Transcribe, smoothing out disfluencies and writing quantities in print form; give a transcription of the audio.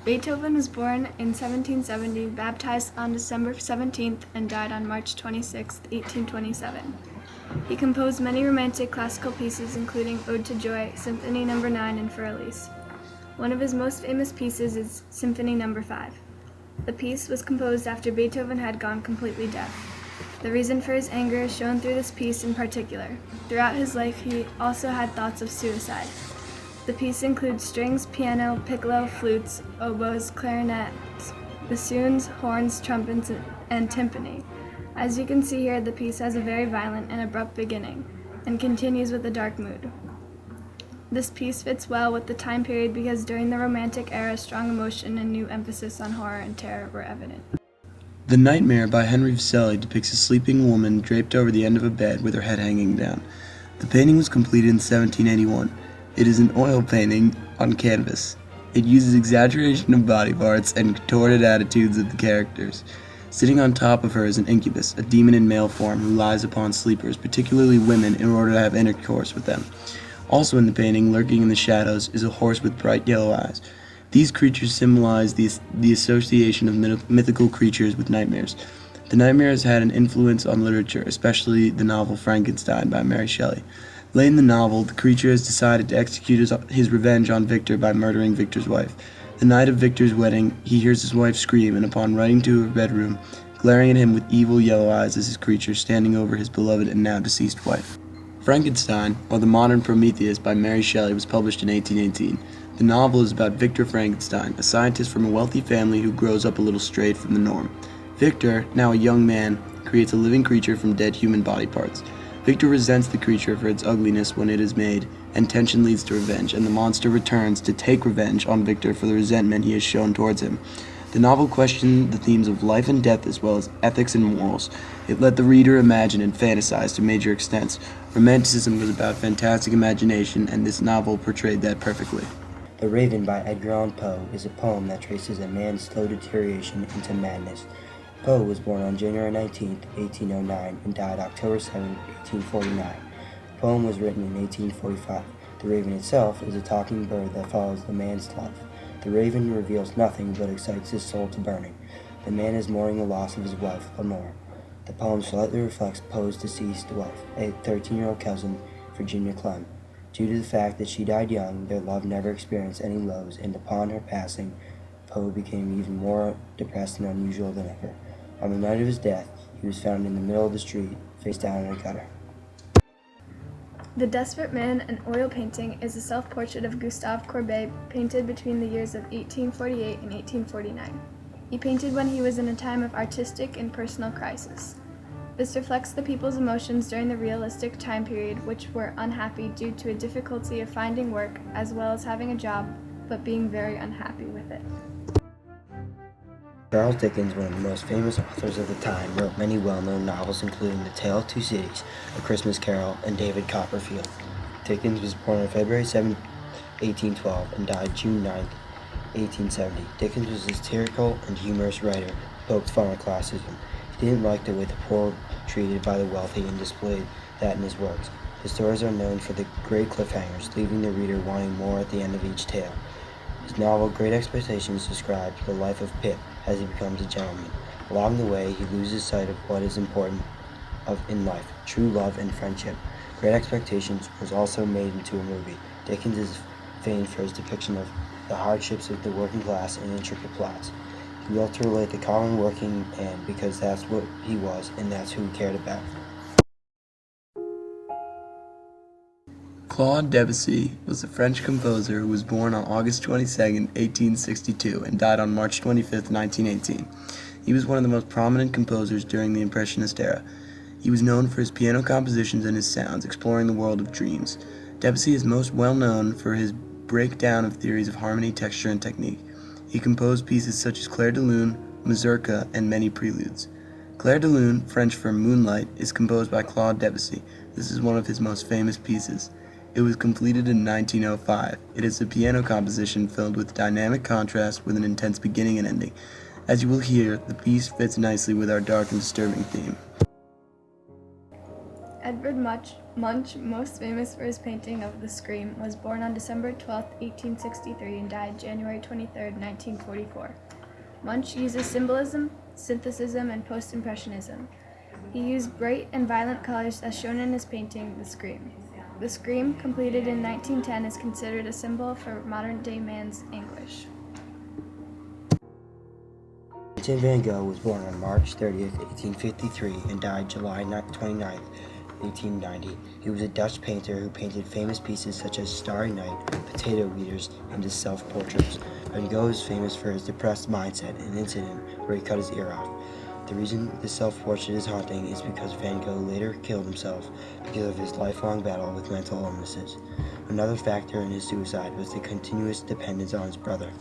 Beethoven was born in 1770, baptized on December 17th, and died on March 26, 1827. He composed many romantic classical pieces, including Ode to Joy, Symphony No. 9, and Furlis. One of his most famous pieces is Symphony No. 5. The piece was composed after Beethoven had gone completely deaf. The reason for his anger is shown through this piece in particular. Throughout his life, he also had thoughts of suicide. The piece includes strings, piano, piccolo, flutes, oboes, clarinets, bassoons, horns, trumpets, and timpani. As you can see here, the piece has a very violent and abrupt beginning, and continues with a dark mood. This piece fits well with the time period because during the Romantic era, strong emotion and new emphasis on horror and terror were evident. The Nightmare by Henry Fuseli depicts a sleeping woman draped over the end of a bed with her head hanging down. The painting was completed in 1781. It is an oil painting on canvas. It uses exaggeration of body parts and contorted attitudes of the characters. Sitting on top of her is an incubus, a demon in male form who lies upon sleepers, particularly women, in order to have intercourse with them. Also in the painting, lurking in the shadows, is a horse with bright yellow eyes. These creatures symbolize the association of mythical creatures with nightmares. The nightmare has had an influence on literature, especially the novel Frankenstein by Mary Shelley. Late in the novel, the creature has decided to execute his revenge on Victor by murdering Victor's wife. The night of Victor's wedding, he hears his wife scream, and upon running to her bedroom, glaring at him with evil yellow eyes is his creature standing over his beloved and now deceased wife. Frankenstein, or the Modern Prometheus by Mary Shelley, was published in 1818. The novel is about Victor Frankenstein, a scientist from a wealthy family who grows up a little strayed from the norm. Victor, now a young man, creates a living creature from dead human body parts. Victor resents the creature for its ugliness when it is made, and tension leads to revenge, and the monster returns to take revenge on Victor for the resentment he has shown towards him. The novel questioned the themes of life and death as well as ethics and morals. It let the reader imagine and fantasize to major extents. Romanticism was about fantastic imagination, and this novel portrayed that perfectly. The Raven by Edgar Allan Poe is a poem that traces a man's slow deterioration into madness. Poe was born on January 19, 1809, and died October 7, 1849. The poem was written in 1845. The raven itself is a talking bird that follows the man's life. The raven reveals nothing but excites his soul to burning. The man is mourning the loss of his wife, Lenore. The poem slightly reflects Poe's deceased wife, a 13-year-old cousin, Virginia Clem. Due to the fact that she died young, their love never experienced any lows, and upon her passing, Poe became even more depressed and unusual than ever. On the night of his death, he was found in the middle of the street, face down in a gutter. The Desperate Man, an oil painting, is a self-portrait of Gustave Courbet painted between the years of 1848 and 1849. He painted when he was in a time of artistic and personal crisis. This reflects the people's emotions during the realistic time period, which were unhappy due to a difficulty of finding work as well as having a job, but being very unhappy with it. Charles Dickens, one of the most famous authors of the time, wrote many well-known novels including The Tale of Two Cities, A Christmas Carol, and David Copperfield. Dickens was born on February 7, 1812, and died June 9, 1870. Dickens was a satirical and humorous writer who poked fun at classism. He didn't like the way the poor were treated by the wealthy and displayed that in his works. His stories are known for the great cliffhangers, leaving the reader wanting more at the end of each tale. His novel Great Expectations describes the life of Pip as he becomes a gentleman. Along the way, he loses sight of what is important in life, true love and friendship. Great Expectations was also made into a movie. Dickens is famed for his depiction of the hardships of the working class and intricate plots. He loved to relate the common working man because that's what he was and that's who he cared about. Claude Debussy was a French composer who was born on August 22, 1862, and died on March 25, 1918. He was one of the most prominent composers during the Impressionist era. He was known for his piano compositions and his sounds, exploring the world of dreams. Debussy is most well known for his breakdown of theories of harmony, texture, and technique. He composed pieces such as Clair de Lune, Mazurka, and many preludes. Clair de Lune, French for Moonlight, is composed by Claude Debussy. This is one of his most famous pieces. It was completed in 1905. It is a piano composition filled with dynamic contrast with an intense beginning and ending. As you will hear, the piece fits nicely with our dark and disturbing theme. Edvard Edvard Munch, most famous for his painting of The Scream, was born on December 12, 1863 and died January 23, 1944. Munch uses symbolism, synthetism, and post-impressionism. He used bright and violent colors as shown in his painting, The Scream. The Scream, completed in 1910, is considered a symbol for modern-day man's anguish. Vincent van Gogh was born on March 30, 1853, and died July 29, 1890. He was a Dutch painter who painted famous pieces such as Starry Night, Potato Eaters, and his self-portraits. Van Gogh is famous for his depressed mindset and incident where he cut his ear off. The reason the self-portrait is haunting is because Van Gogh later killed himself because of his lifelong battle with mental illnesses. Another factor in his suicide was the continuous dependence on his brother.